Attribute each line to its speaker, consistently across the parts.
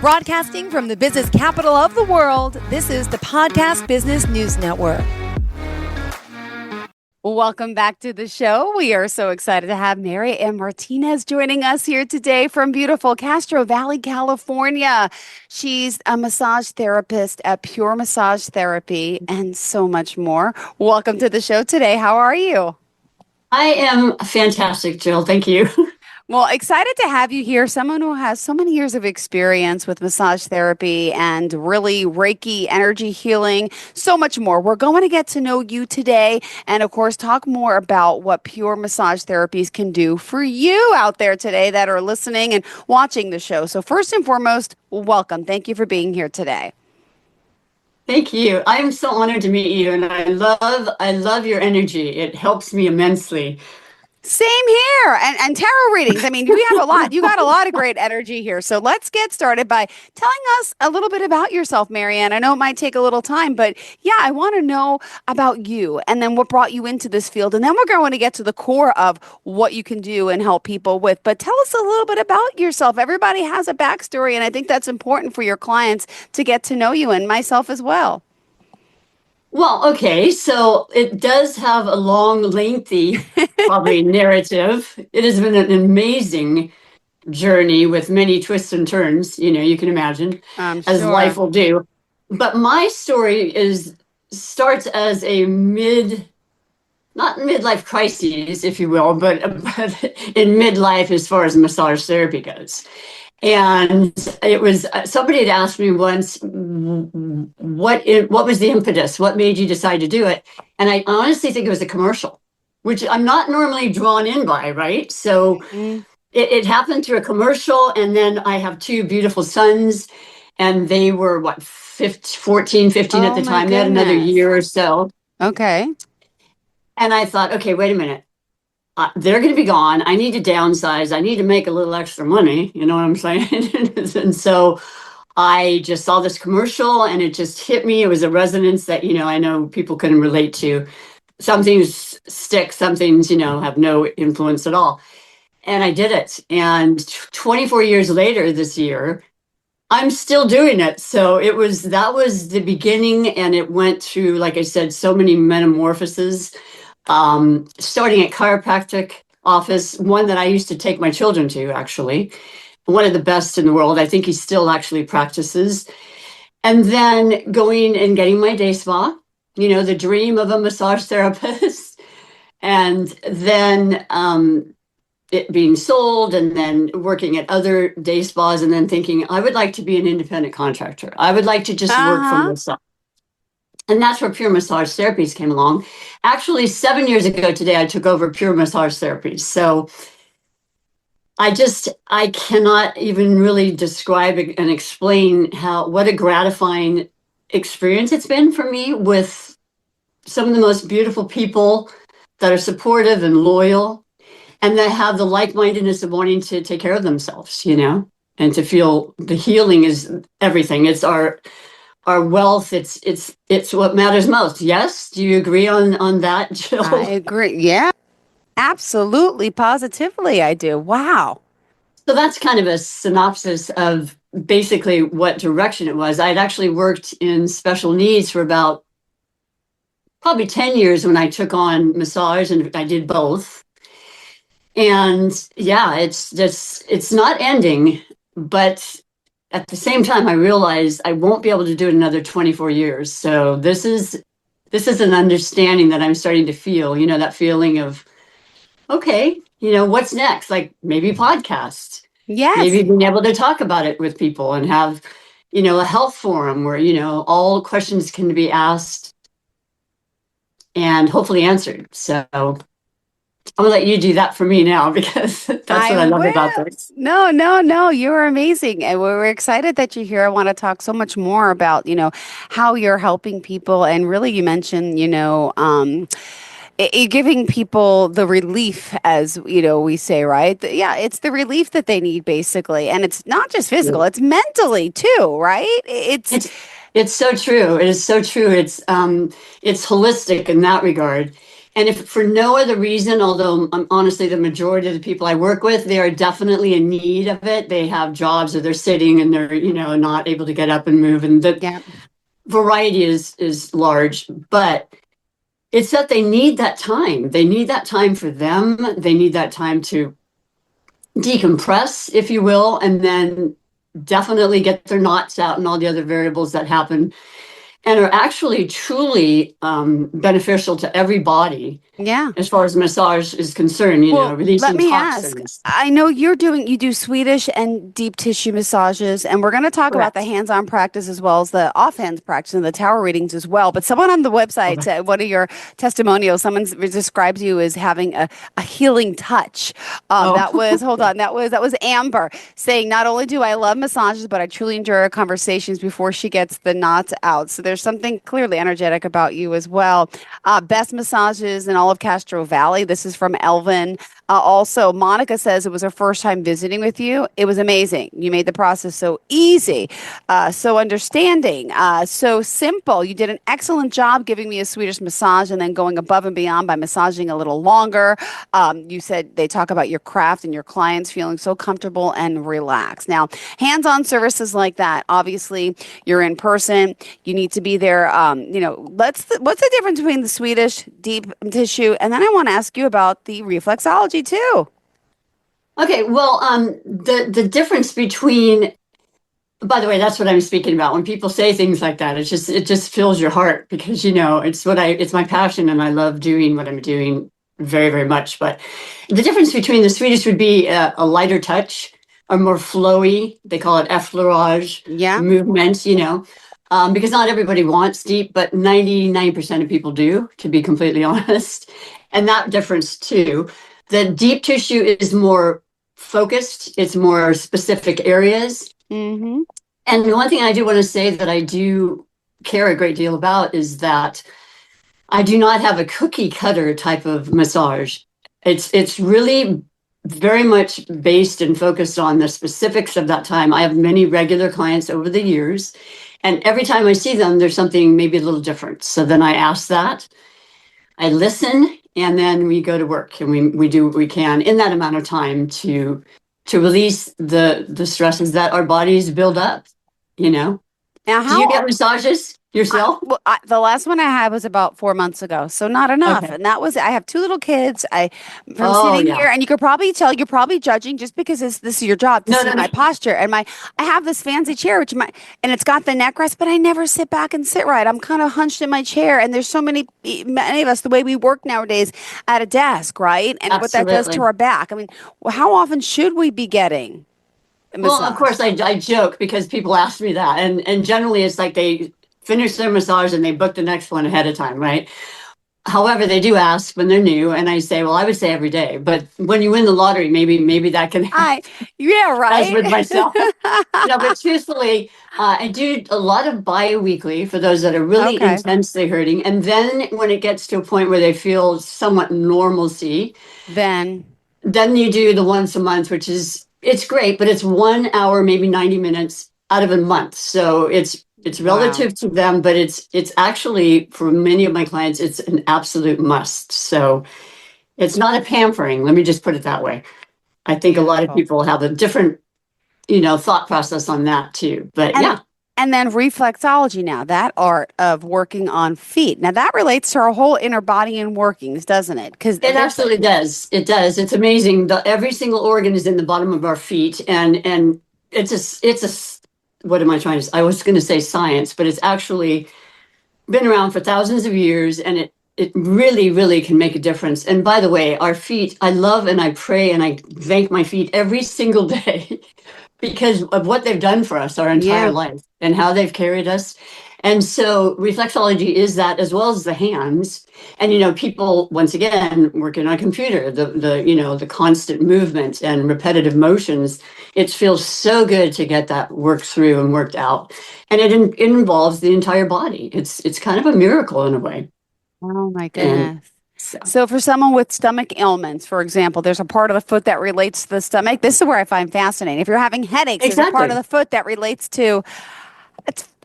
Speaker 1: Broadcasting from the business capital of the world, this is the Podcast Business News Network. Welcome back to the show. We are so excited to have Mary Ann Martinez joining us here today from beautiful Castro Valley, California. She's a massage therapist at Pure Massage Therapy and so much more. Welcome to the show today. How are you?
Speaker 2: I am fantastic, Jill. Thank you.
Speaker 1: Well, excited to have you here. Someone who has so many years of experience with massage therapy and really Reiki, energy healing, so much more. We're going to get to know you today and, of course, talk more about what Pure Massage Therapies can do for you out there today that are listening and watching the show. So first and foremost, welcome. Thank you for being here today.
Speaker 2: Thank you. I'm so honored to meet you, and I love your energy. It helps me immensely.
Speaker 1: Same here. And tarot readings. I mean, you got a lot of great energy here. So let's get started by telling us a little bit about yourself, Mary Ann. I know it might take a little time, but yeah, I want to know about you and then what brought you into this field. And then we're going to get to the core of what you can do and help people with. But tell us a little bit about yourself. Everybody has a backstory, and I think that's important for your clients to get to know you and myself as well.
Speaker 2: Well, okay, so it does have a long, lengthy, probably narrative. It has been an amazing journey with many twists and turns, you can imagine, as life will do. But my story starts as a not midlife crises, if you will, but in midlife as far as massage therapy goes. And it was somebody had asked me once, what was the impetus? What made you decide to do it? And I honestly think it was a commercial, which I'm not normally drawn in by, right? So it happened through a commercial. And then I have two beautiful sons, and they were 14, 15 at the time. They had another year or so.
Speaker 1: Okay.
Speaker 2: And I thought, okay, wait a minute. They're going to be gone. I need to downsize. I need to make a little extra money. You know what I'm saying? And so I just saw this commercial, and it just hit me. It was a resonance that, I know people can relate to. Some things stick, some things, have no influence at all. And I did it. And 24 years later this year, I'm still doing it. So that was the beginning. And it went through, like I said, so many metamorphoses. Starting at chiropractic office, one that I used to take my children to, actually, one of the best in the world. I think he still actually practices. And then going and getting my day spa, the dream of a massage therapist. And then it being sold, and then working at other day spas, and then thinking, I would like to be an independent contractor. I would like to just work for myself. And that's where Pure Massage Therapies came along. Actually, 7 years ago today, I took over Pure Massage Therapies. So I cannot even really describe and explain what a gratifying experience it's been for me, with some of the most beautiful people that are supportive and loyal, and that have the like-mindedness of wanting to take care of themselves, and to feel the healing is everything. It's our wealth, it's what matters most. Yes? Do you agree on that, Jill?
Speaker 1: I agree. Yeah, absolutely. Positively, I do. Wow.
Speaker 2: So that's kind of a synopsis of basically what direction it was. I'd actually worked in special needs for about probably 10 years when I took on massage, and I did both. And yeah, it's not ending, but at the same time, I realized I won't be able to do it another 24 years. So this is an understanding that I'm starting to feel, that feeling of, okay, what's next? Like maybe podcast.
Speaker 1: Yes.
Speaker 2: Maybe being able to talk about it with people and have, a health forum where, all questions can be asked and hopefully answered. So I'm gonna let you do that for me now, because that's what I love about this.
Speaker 1: No, you're amazing. And we're excited that you're here. I want to talk so much more about, how you're helping people. And really, you mentioned, giving people the relief, as we say, right? Yeah, it's the relief that they need, basically. And it's not just physical, it's mentally too, right? It's
Speaker 2: so true. It is so true. It's holistic in that regard. And if for no other reason, although honestly, the majority of the people I work with, they are definitely in need of it. They have jobs or they're sitting and they're, not able to get up and move. And the variety is large, but it's that they need that time. They need that time for them. They need that time to decompress, if you will, and then definitely get their knots out and all the other variables that happen and are actually truly beneficial to everybody.
Speaker 1: Yeah.
Speaker 2: As far as massage is concerned, releasing
Speaker 1: let me
Speaker 2: toxins.
Speaker 1: ask. I know you do Swedish and deep tissue massages, and we're going to talk about the hands-on practice as well as the offhand practice and the tower readings as well. But someone on the website, one of your testimonials, someone describes you as having a healing touch. That was that was Amber saying, not only do I love massages, but I truly enjoy our conversations before she gets the knots out. So there's something clearly energetic about you as well. Best massages in all of Castro Valley. This is from Elvin. Also, Monica says it was her first time visiting with you. It was amazing. You made the process so easy, so understanding, so simple. You did an excellent job giving me a Swedish massage and then going above and beyond by massaging a little longer. You said they talk about your craft and your clients feeling so comfortable and relaxed. Now, hands-on services like that, obviously, you're in person. You need to be there. What's the difference between the Swedish deep tissue? And then I want to ask you about the reflexology too.
Speaker 2: Okay, well, the difference between, by the way, that's what I'm speaking about. When people say things like that, it just fills your heart because it's my passion and I love doing what I'm doing very, very much. But the difference between the Swedish would be a lighter touch, a more flowy. They call it effleurage movements. Because not everybody wants deep, but 99% of people do, to be completely honest. And that difference too. The deep tissue is more focused. It's more specific areas. Mm-hmm. And the one thing I do want to say that I do care a great deal about is that I do not have a cookie cutter type of massage. It's really very much based and focused on the specifics of that time. I have many regular clients over the years, and every time I see them, there's something maybe a little different. So then I ask that, I listen, and then we go to work and we do what we can in that amount of time to release the stresses that our bodies build up, Now, do you get massages yourself?
Speaker 1: The last one I had was about 4 months ago, so not enough. Okay. And that was, I have 2 little kids. Sitting here, and you could probably tell, you're probably judging just because this is your job to see my posture and I have this fancy chair, and it's got the neck rest, but I never sit back and sit right. I'm kind of hunched in my chair, and there's so many of us, the way we work nowadays at a desk, right? And Absolutely. What that does to our back. I mean, how often should we be getting a massage?
Speaker 2: Well, of course, I joke because people ask me that, and generally it's like they finish their massage and they book the next one ahead of time, right? However, they do ask when they're new, and I say, well, I would say every day. But when you win the lottery, maybe that can happen.
Speaker 1: Yeah, right.
Speaker 2: As with myself. But truthfully, I do a lot of bi-weekly for those that are really intensely hurting. And then when it gets to a point where they feel somewhat normalcy,
Speaker 1: then
Speaker 2: you do the once a month, which it's great, but it's 1 hour, maybe 90 minutes out of a month. So it's relative to them, but it's actually, for many of my clients, it's an absolute must. So it's not a pampering. Let me just put it that way. I think a lot of people have a different, thought process on that too. But
Speaker 1: And then reflexology now, that art of working on feet. Now that relates to our whole inner body and workings, doesn't it? Because
Speaker 2: it absolutely does. It does. It's amazing. Every single organ is in the bottom of our feet, and it's a what am I trying to say? I was going to say science, but it's actually been around for thousands of years, and it really, really can make a difference. And by the way, our feet, I love and I pray and I thank my feet every single day because of what they've done for us our entire life and how they've carried us. And so reflexology is that, as well as the hands. And, people, once again, working on a computer, the constant movement and repetitive motions, it feels so good to get that worked through and worked out. And it involves the entire body. It's kind of a miracle in a way.
Speaker 1: Oh, my goodness. So for someone with stomach ailments, for example, there's a part of the foot that relates to the stomach. This is where I find fascinating. If you're having headaches, there's a part of the foot that relates to...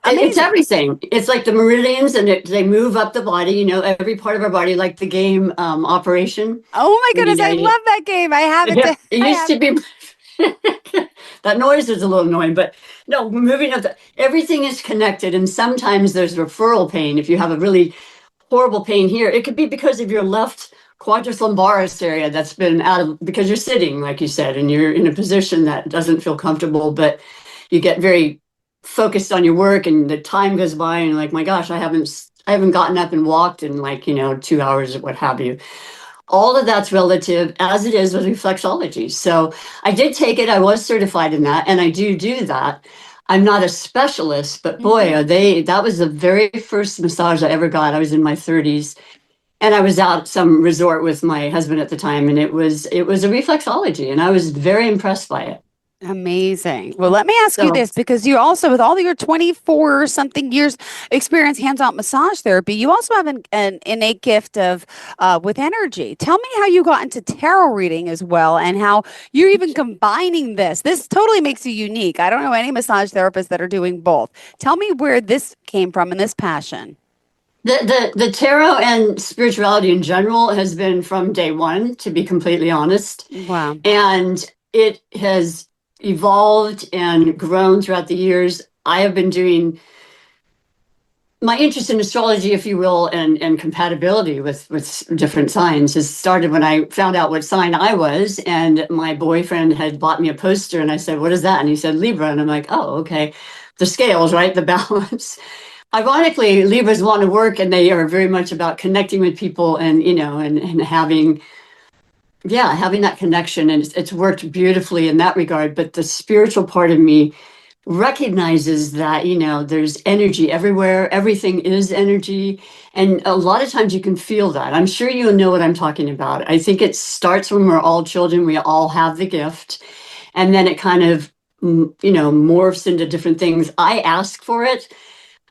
Speaker 2: It's
Speaker 1: Amazing.
Speaker 2: everything. It's like the meridians, and they move up the body. Every part of our body, like the game Operation.
Speaker 1: Oh my
Speaker 2: When,
Speaker 1: goodness, I
Speaker 2: you,
Speaker 1: love that game. I have it.
Speaker 2: it
Speaker 1: I
Speaker 2: used
Speaker 1: have.
Speaker 2: to be. That noise is a little annoying, but no, moving up. Everything is connected, and sometimes there's referral pain. If you have a really horrible pain here, it could be because of your left quadratus lumbaris area that's been out of, because you're sitting, like you said, and you're in a position that doesn't feel comfortable, but you get very focused on your work, and the time goes by, and you're like, my gosh, I haven't gotten up and walked in, like, 2 hours or what have you. All of that's relative, as it is with reflexology. So I did take it. I was certified in that, and I do that. I'm not a specialist, but boy,
Speaker 1: Mhm.
Speaker 2: that was the very first massage I ever got. I was in my 30s, and I was out at some resort with my husband at the time, and it was a reflexology, and I was very impressed by it.
Speaker 1: Amazing. Well, let me ask you
Speaker 2: So
Speaker 1: this because you also, with all your 24 something years experience hands-on massage therapy, you also have an innate gift of with energy. Tell me how you got into tarot reading as well and how you're even combining this. This totally makes you unique. I don't know any massage therapists that are doing both. Tell me where this came from and this passion.
Speaker 2: the tarot and spirituality in general has been from day one, to be completely honest.
Speaker 1: Wow.
Speaker 2: And it has evolved and grown throughout the years. I have been doing my interest in astrology, if you will, and compatibility with different signs has started when I found out what sign I was. And my boyfriend had bought me a poster, and I said, "What is that?" And he said, "Libra." And I'm like, "Oh, okay." The scales, right? The balance. Ironically, Libras want to work, and they are very much about connecting with people, and and having, yeah, having that connection, and it's worked beautifully in that regard. But the spiritual part of me recognizes that there's energy everywhere. Everything is energy, and a lot of times you can feel that. I'm sure you know what I'm talking about. I think it starts when we're all children. We all have the gift, and then it kind of morphs into different things. I ask for it.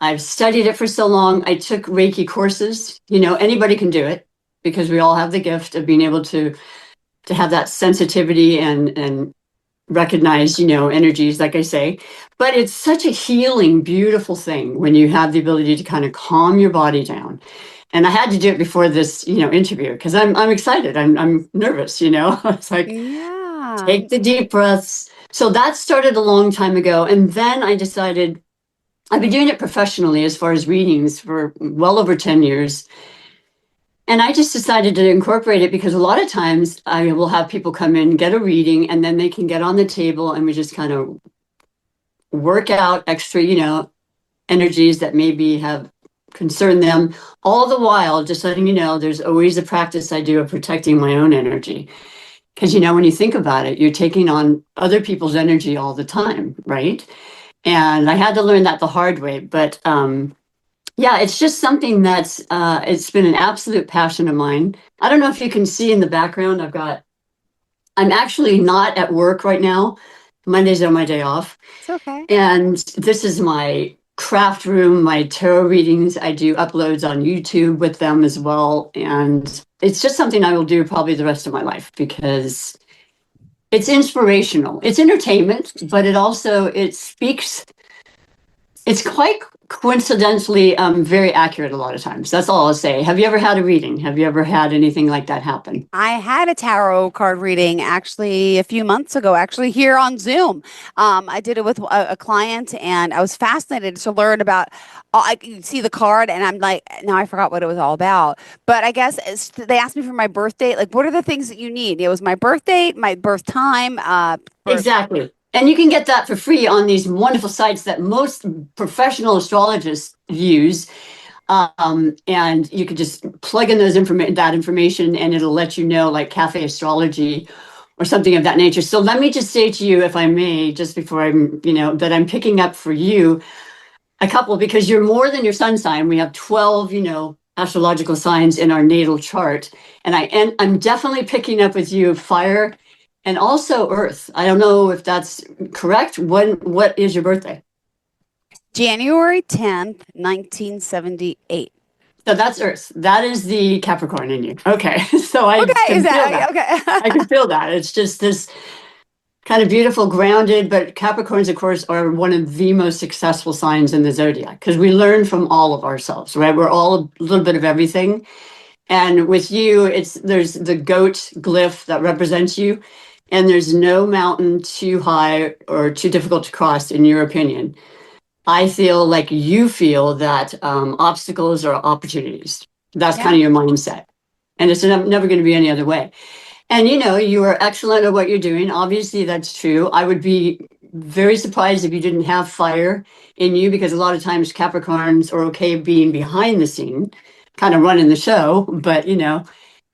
Speaker 2: I've studied it for so long. I took Reiki courses. Anybody can do it, because we all have the gift of being able to have that sensitivity and recognize, energies, like I say. But it's such a healing, beautiful thing when you have the ability to kind of calm your body down. And I had to do it before this, interview, because I'm excited. I'm nervous. It's like,
Speaker 1: Yeah.
Speaker 2: take the deep breaths. So that started a long time ago, and then I decided I've been doing it professionally as far as readings for well over 10 years. And I just decided to incorporate it, because a lot of times I will have people come in, get a reading, and then they can get on the table, and we just kind of work out extra, energies that maybe have concerned them. All the while, just letting you know, there's always a practice I do of protecting my own energy. Because, when you think about it, you're taking on other people's energy all the time, right? And I had to learn that the hard way. But yeah, it's just something that's it's been an absolute passion of mine. I don't know if you can see in the background, I'm actually not at work right now. Mondays are my day off.
Speaker 1: It's okay.
Speaker 2: And this is my craft room, my tarot readings. I do uploads on YouTube with them as well. And it's just something I will do probably the rest of my life, because it's inspirational. It's entertainment, but it speaks. It's quite coincidentally very accurate a lot of times. That's all I'll say. Have you ever had a reading? Have you ever had anything like that happen?
Speaker 1: I had a tarot card reading actually a few months ago, actually here on Zoom. I did it with a client, and I was fascinated to learn about. I could see the card, and I'm like, now I forgot what it was all about. But I guess they asked me for my birth date. Like, what are the things that you need? It was my birth date, my birth time, birth.
Speaker 2: Exactly. And you can get that for free on these wonderful sites that most professional astrologists use. And you could just plug in that information, and it'll let you know, like Cafe Astrology or something of that nature. So let me just say to you, if I may, just before that I'm picking up for you a couple, because you're more than your sun sign. We have 12, astrological signs in our natal chart. And I'm definitely picking up with you fire and also earth. I don't know if that's correct. What is your birthday?
Speaker 1: January 10th, 1978.
Speaker 2: So that's earth. That is the Capricorn in you. Okay. So I
Speaker 1: Okay,
Speaker 2: can
Speaker 1: is
Speaker 2: feel
Speaker 1: that
Speaker 2: that. I
Speaker 1: okay?
Speaker 2: can feel that. It's just this kind of beautiful, grounded, but Capricorns, of course, are one of the most successful signs in the zodiac because we learn from all of ourselves, right? We're all a little bit of everything. And with you, there's the goat glyph that represents you, and there's no mountain too high or too difficult to cross, in your opinion. I feel like you feel that obstacles are opportunities. That's kind of your mindset. And it's never going to be any other way. And you are excellent at what you're doing. Obviously, that's true. I would be very surprised if you didn't have fire in you, because a lot of times Capricorns are okay being behind the scene, kind of running the show, but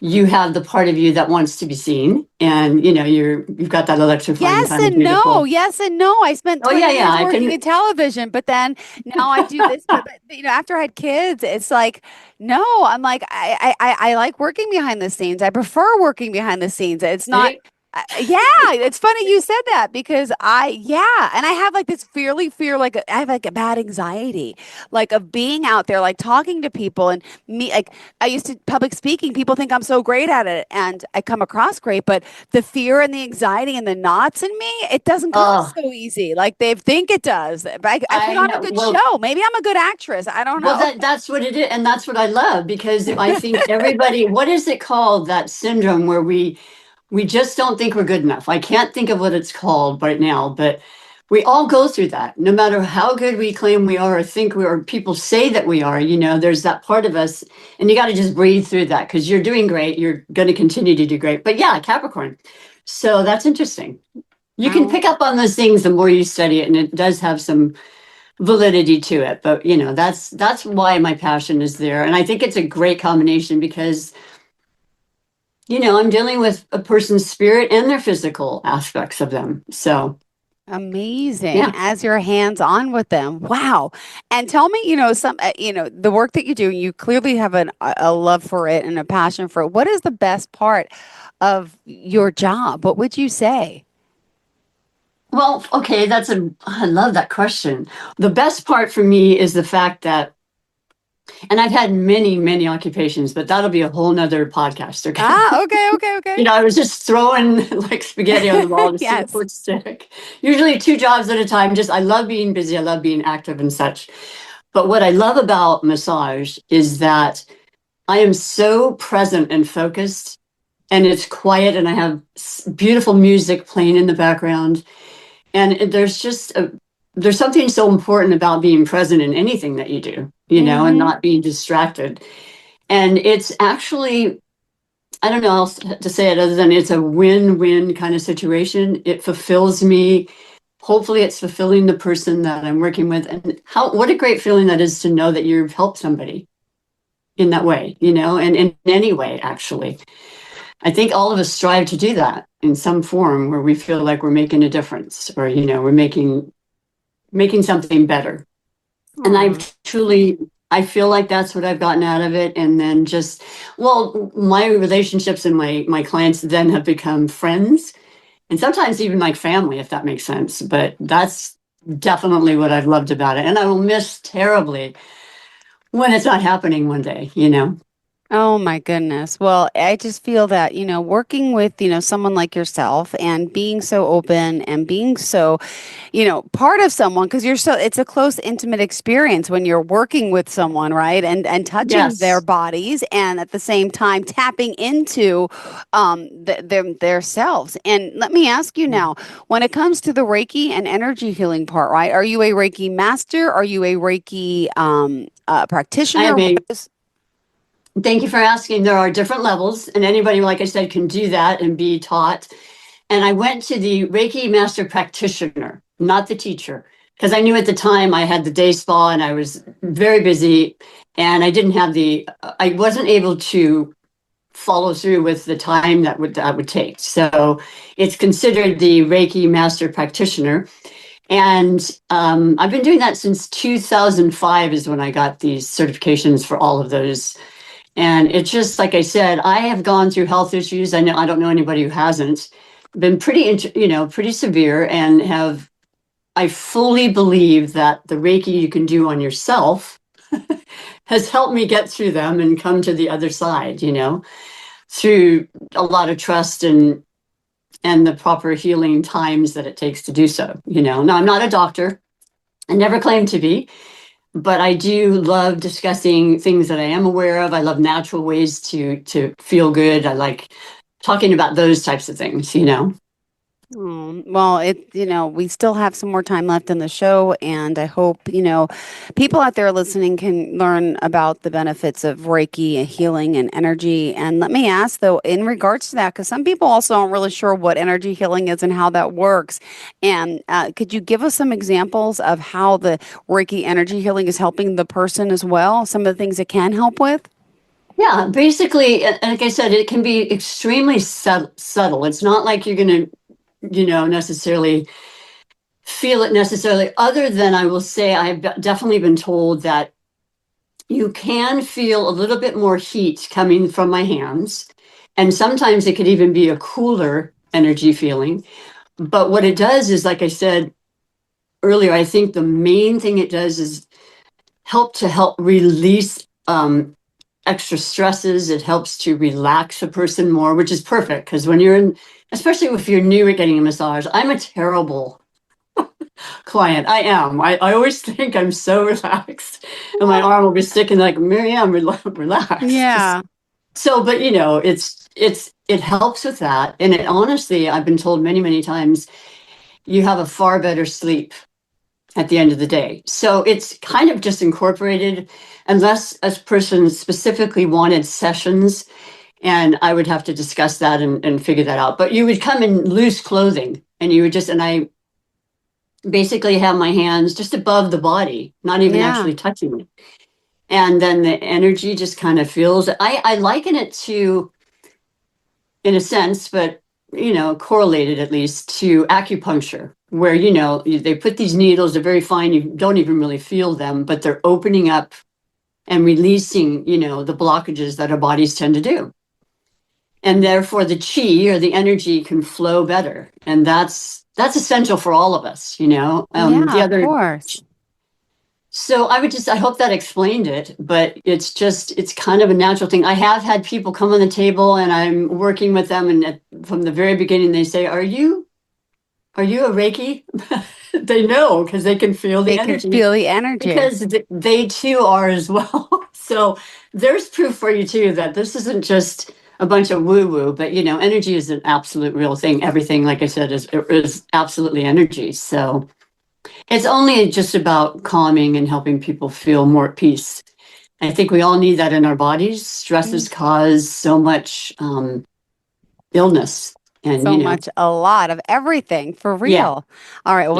Speaker 2: you have the part of you that wants to be seen, and you've got that electrifying
Speaker 1: Yes
Speaker 2: kind of
Speaker 1: and no.
Speaker 2: beautiful.
Speaker 1: Yes and no. I spent
Speaker 2: Oh
Speaker 1: 20
Speaker 2: yeah, yeah.
Speaker 1: years
Speaker 2: I
Speaker 1: working
Speaker 2: can.
Speaker 1: in television, but then now I do this. But after I had kids, it's like, no, I'm like, I like working behind the scenes. I prefer working behind the scenes. It's not,
Speaker 2: See,
Speaker 1: yeah, it's funny you said that because yeah, and I have like this fear, like I have like a bad anxiety, like of being out there, like talking to people and me, like I used to public speaking. People think I'm so great at it and I come across great, but the fear and the anxiety and the knots in me, it doesn't come
Speaker 2: oh,
Speaker 1: so easy like they think it does. But I put
Speaker 2: I
Speaker 1: on a
Speaker 2: know.
Speaker 1: good
Speaker 2: Well,
Speaker 1: show. Maybe I'm a good actress. I don't
Speaker 2: well,
Speaker 1: know.
Speaker 2: that's what it is, and that's what I love, because I think everybody. What is it called? That syndrome where we just don't think we're good enough. I can't think of what it's called right now, but we all go through that. No matter how good we claim we are or think we are, or people say that we are, there's that part of us, and you got to just breathe through that, because you're doing great. You're going to continue to do great. But yeah, Capricorn. So that's interesting. You can
Speaker 1: Oh,
Speaker 2: pick up on those things the more you study it, and it does have some validity to it. But that's why my passion is there, and I think it's a great combination because I'm dealing with a person's spirit and their physical aspects of them. So,
Speaker 1: amazing.
Speaker 2: yeah.
Speaker 1: As you're hands on with them. Wow. And tell me, the work that you do, you clearly have a love for it and a passion for it. What is the best part of your job? What would you say?
Speaker 2: Well, okay, I love that question. The best part for me is the fact that, and I've had many, many occupations, but that'll be a whole nother podcast. Okay.
Speaker 1: Ah, okay, okay, okay.
Speaker 2: I was just throwing like spaghetti on the wall to see what
Speaker 1: Yes.
Speaker 2: would stick. Usually 2 jobs at a time. I love being busy. I love being active and such. But what I love about massage is that I am so present and focused, and it's quiet, and I have beautiful music playing in the background. And there's something so important about being present in anything that you do, and
Speaker 1: Mm-hmm.
Speaker 2: not being distracted. And it's actually, I don't know else to say it other than it's a win-win kind of situation. It fulfills me. Hopefully it's fulfilling the person that I'm working with. And what a great feeling that is to know that you've helped somebody in that way, and in any way, actually. I think all of us strive to do that in some form where we feel like we're making a difference, or, we're making something better. And I feel like that's what I've gotten out of it. And then my relationships and my clients then have become friends, and sometimes even like family, if that makes sense. But that's definitely what I've loved about it. And I will miss terribly when it's not happening one day.
Speaker 1: Oh my goodness. Well, I just feel that, working with, someone like yourself and being so open and being so, part of someone, because it's a close, intimate experience when you're working with someone, right? And touching their
Speaker 2: Yes.
Speaker 1: bodies and at the same time tapping into their selves. And let me ask you now, when it comes to the Reiki and energy healing part, right? Are you a Reiki master? Are you a Reiki
Speaker 2: I
Speaker 1: practitioner?
Speaker 2: am
Speaker 1: What
Speaker 2: a
Speaker 1: is
Speaker 2: Thank you for asking. There are different levels, and anybody, like I said, can do that and be taught. And I went to the Reiki master practitioner, not the teacher, because I knew at the time I had the day spa and I was very busy, and I wasn't able to follow through with the time that would take. So it's considered the Reiki master practitioner. And I've been doing that since 2005 is when I got these certifications for all of those. And it's just like I said, I have gone through health issues. I don't know anybody who hasn't been pretty severe, and I fully believe that the Reiki you can do on yourself has helped me get through them and come to the other side, through a lot of trust and and the proper healing times that it takes to do so. Now I'm not a doctor. I never claimed to be, but I do love discussing things that I am aware of. I love natural ways to feel good. I like talking about those types of things.
Speaker 1: Well, we still have some more time left in the show, and I hope, people out there listening can learn about the benefits of Reiki and healing and energy. And let me ask, though, in regards to that, because some people also aren't really sure what energy healing is and how that works. And could you give us some examples of how the Reiki energy healing is helping the person as well? Some of the things it can help with?
Speaker 2: Yeah, basically, like I said, it can be extremely subtle. It's not like you're going to, necessarily feel it necessarily, other than I will say I've definitely been told that you can feel a little bit more heat coming from my hands. And sometimes it could even be a cooler energy feeling. But what it does is, like I said earlier, I think the main thing it does is help release extra stresses. It helps to relax a person more, which is perfect, because when you're in, especially if you're new at getting a massage, I'm a terrible client. I am. I always think I'm so relaxed, and my arm will be sticking like, Miriam, relax.
Speaker 1: Yeah.
Speaker 2: So, but it helps with that, and it honestly, I've been told many, many times, you have a far better sleep at the end of the day. So it's kind of just incorporated, unless a person specifically wanted sessions, and I would have to discuss that and figure that out. But you would come in loose clothing, and you would and I basically have my hands just above the body, not even actually touching it. And then the energy just kind of feels, I liken it to, in a sense, but correlated at least to acupuncture, where they put these needles, they're very fine, you don't even really feel them, but they're opening up and releasing the blockages that our bodies tend to do, and therefore the chi, or the energy, can flow better. And that's essential for all of us.
Speaker 1: Yeah, of course.
Speaker 2: So I hope that explained it, but it's kind of a natural thing. I have had people come on the table, and I'm working with them, and from the very beginning they say, are you a Reiki? They know, because they can feel the energy.
Speaker 1: They can feel the energy.
Speaker 2: Because they too are as well. So there's proof for you too that this isn't just a bunch of woo-woo, but energy is an absolute real thing. Everything, like I said, is absolutely energy. So it's only just about calming and helping people feel more at peace. I think we all need that in our bodies. Stresses cause so much illness. And
Speaker 1: so much, a lot of everything, for real.
Speaker 2: Yeah.
Speaker 1: All right. Well,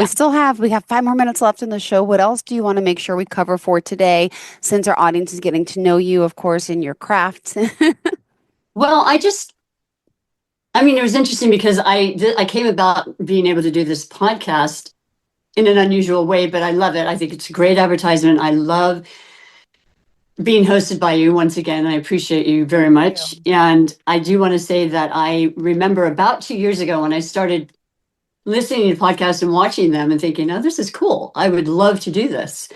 Speaker 1: we have 5 more minutes left in the show. What else do you want to make sure we cover for today, since our audience is getting to know you, of course, in your craft?
Speaker 2: Well, it was interesting because I came about being able to do this podcast in an unusual way, but I love it. I think it's a great advertisement. I love being hosted by you once again. I appreciate you very much. And I do want to say that I remember about 2 years ago when I started listening to podcasts and watching them and thinking, oh, this is cool. I would love to do this.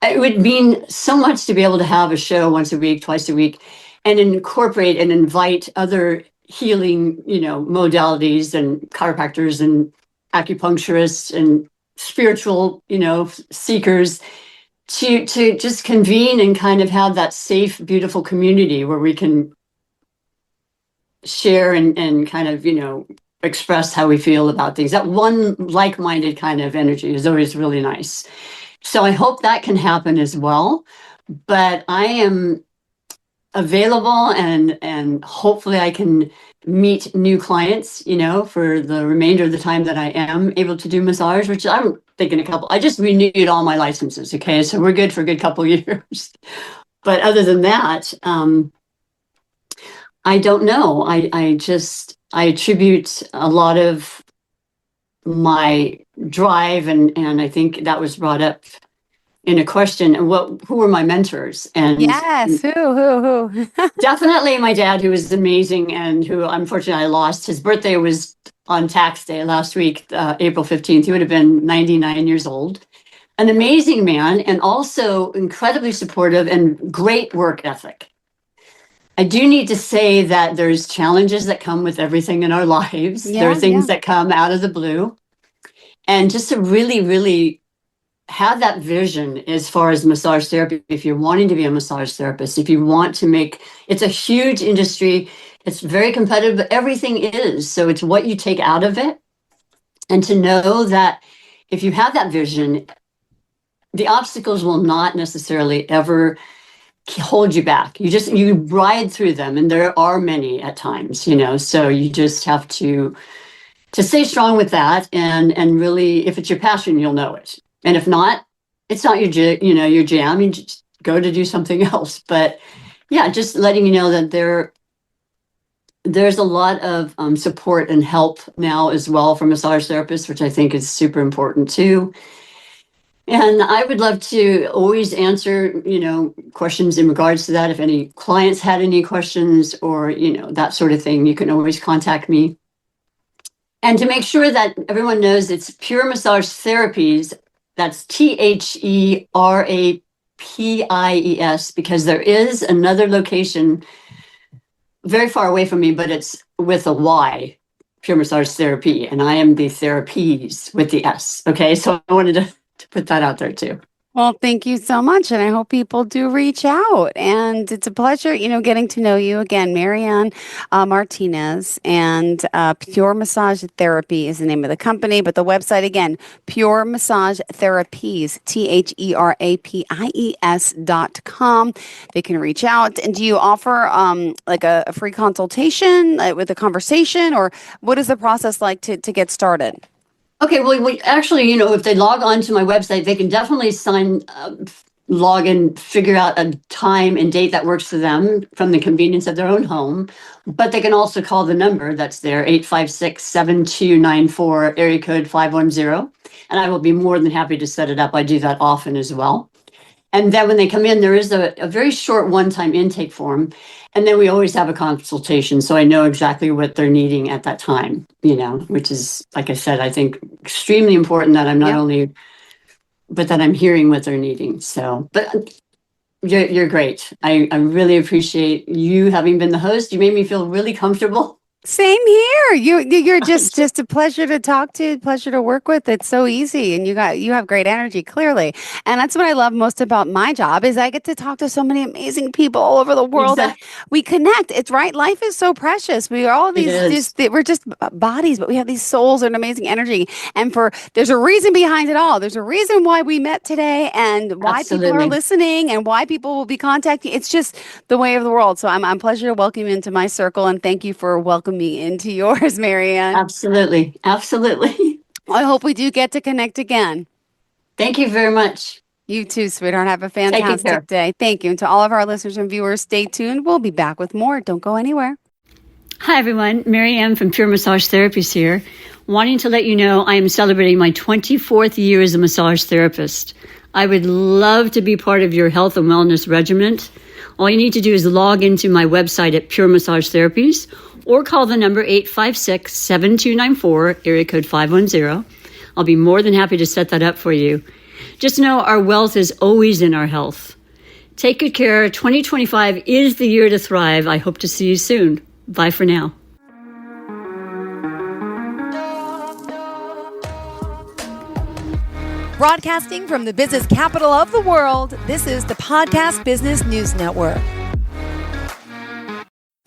Speaker 2: It would mean so much to be able to have a show once a week, twice a week, and incorporate and invite other healing, modalities, and chiropractors and acupuncturists and spiritual, seekers, to just convene and kind of have that safe, beautiful community where we can share and kind of, express how we feel about things. That one like-minded kind of energy is always really nice. So I hope that can happen as well. But I am available, and hopefully I can meet new clients, for the remainder of the time that I am able to do massage, which I'm thinking I just renewed all my licenses. Okay. So we're good for a good couple of years. But other than that, I don't know. I attribute a lot of my drive, and I think that was brought up in a question, who were my mentors? And
Speaker 1: yes, who?
Speaker 2: Definitely my dad, who was amazing, and who unfortunately I lost. His birthday was on tax day last week, April 15th. He would have been 99 years old. An amazing man, and also incredibly supportive and great work ethic. I do need to say that there's challenges that come with everything in our lives. There are things that come out of the blue. And just to really, really have that vision as far as massage therapy, if you're wanting to be a massage therapist, if you want to make, it's a huge industry. It's very competitive, but everything is. So it's what you take out of it. And to know that if you have that vision, the obstacles will not necessarily ever hold you back. You ride through them, and there are many at times, so you just have to stay strong with that, and really, if it's your passion, you'll know it. And if not, it's not your jam, you just go to do something else. But yeah, just letting you know that there's a lot of support and help now as well for massage therapists, which I think is super important too. And I would love to always answer, questions in regards to that. If any clients had any questions or, that sort of thing, you can always contact me. And to make sure that everyone knows, it's Pure Massage Therapies. That's THERAPIES, because there is another location very far away from me, but it's with a Y, Pure Massage Therapy. And I am the therapies with the S. Okay, so I wanted to put that out there too.
Speaker 1: Well, thank you so much. And I hope people do reach out. And it's a pleasure, getting to know you again, Marianne Martinez. And Pure Massage Therapy is the name of the company. But the website, again, Pure Massage Therapies, THERAPIES.com. They can reach out. And do you offer like a free consultation with a conversation? Or what is the process like to get started?
Speaker 2: Okay, well, we actually, if they log on to my website, they can definitely log and figure out a time and date that works for them from the convenience of their own home. But they can also call the number that's there, 856-7294, area code 510. And I will be more than happy to set it up. I do that often as well. And then when they come in, there is a very short one-time intake form. And then we always have a consultation. So I know exactly what they're needing at that time, which is, like I said, I think extremely important that I'm not only, but that I'm hearing what they're needing. So, but you're great. I really appreciate you having been the host. You made me feel really comfortable.
Speaker 1: Same here. You're just a pleasure to talk to, pleasure to work with. It's so easy, and you have great energy, clearly. And that's what I love most about my job is I get to talk to so many amazing people all over the world, and we connect. It's right. Life is so precious. We are all we're just bodies, but we have these souls and amazing energy. And there's a reason behind it all. There's a reason why we met today, and why people are listening, and why people will be contacting. It's just the way of the world. So I'm a pleasure to welcome you into my circle, and thank you for welcoming me into yours, Marianne.
Speaker 2: Absolutely. Absolutely.
Speaker 1: I hope we do get to connect again.
Speaker 2: Thank you very much.
Speaker 1: You too, sweetheart. Have a fantastic day. Thank you. And to all of our listeners and viewers, stay tuned. We'll be back with more. Don't go anywhere.
Speaker 2: Hi, everyone. Marianne from Pure Massage Therapies here. Wanting to let you know I am celebrating my 24th year as a massage therapist. I would love to be part of your health and wellness regimen. All you need to do is log into my website at Pure Massage Therapies, or call the number 856-7294, area code 510. I'll be more than happy to set that up for you. Just know our wealth is always in our health. Take good care. 2025 is the year to thrive. I hope to see you soon. Bye for now.
Speaker 3: Broadcasting from the business capital of the world, this is the Podcast Business News Network.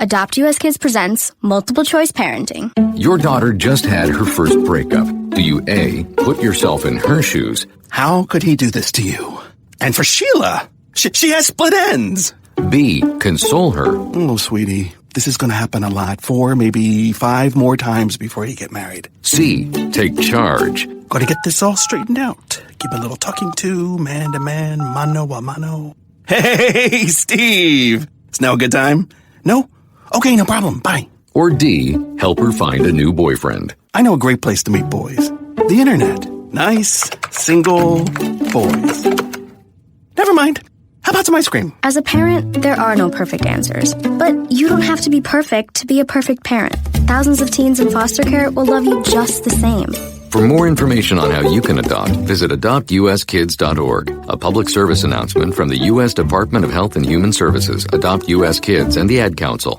Speaker 4: Adopt US Kids presents Multiple Choice Parenting.
Speaker 5: Your daughter just had her first breakup. Do you A, put yourself in her shoes?
Speaker 6: How could he do this to you? And for Sheila, she has split ends.
Speaker 5: B, console her?
Speaker 6: Oh, sweetie, this is going to happen a lot. 4, maybe 5 more times before you get married.
Speaker 5: C, take charge?
Speaker 6: Got to get this all straightened out. Give a little talking to, man to man, mano a mano. Hey, Steve! Is now a good time? No? Okay, no problem. Bye.
Speaker 5: Or D, help her find a new boyfriend?
Speaker 6: I know a great place to meet boys. The internet. Nice, single boys. Never mind. How about some ice cream?
Speaker 4: As a parent, there are no perfect answers. But you don't have to be perfect to be a perfect parent. Thousands of teens in foster care will love you just the same.
Speaker 5: For more information on how you can adopt, visit adoptuskids.org. A public service announcement from the U.S. Department of Health and Human Services, Adopt U.S. Kids, and the Ad Council.